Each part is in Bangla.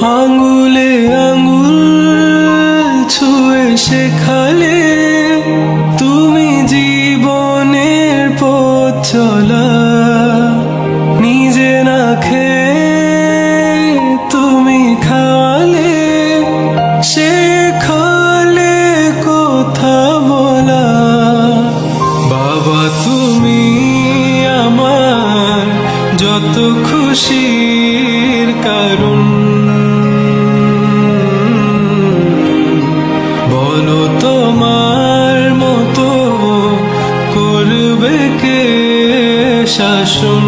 আঙ্গুলে আঙ্গুল ছুঁয়ে শেখালে তুমি জীবনের পথ চলা। নিজে না খেয়ে তুমি খাওয়ালে, শেখালে কথা বলা। বাবা তুমি আমার যত খুশির কারণ, বলো তোমার মতো করবে কে শাসন।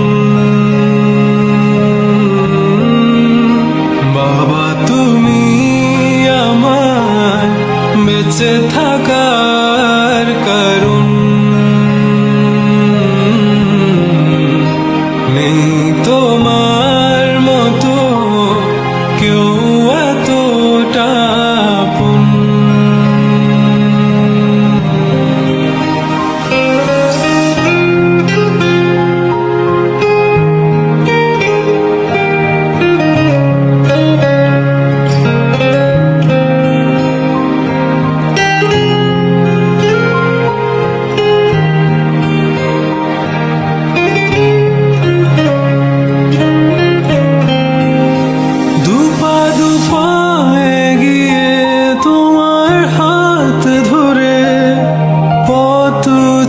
বাবা তুমি আমার বেঁচে থাকার কারণ, নেই তোমার মতো কেউ এতটা আপন।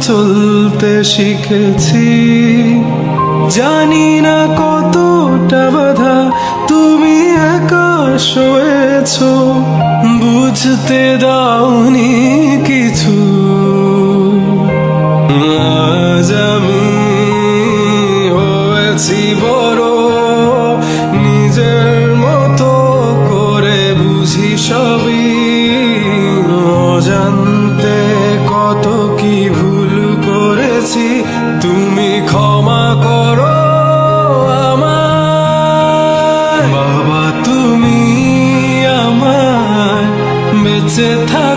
চলতে শিখেছি, জানি না কতটা বাধা তুমি একা সয়েছ, বুঝতে দাওনি কিছু। আজ আমি হয়েছি বড়, নিজের মতো করে বুঝি সবই, অজান্তে কত কি ভুল করেছি, তুমি ক্ষমা করো আমায়। বাবা তুমি আমার বেঁচে থাক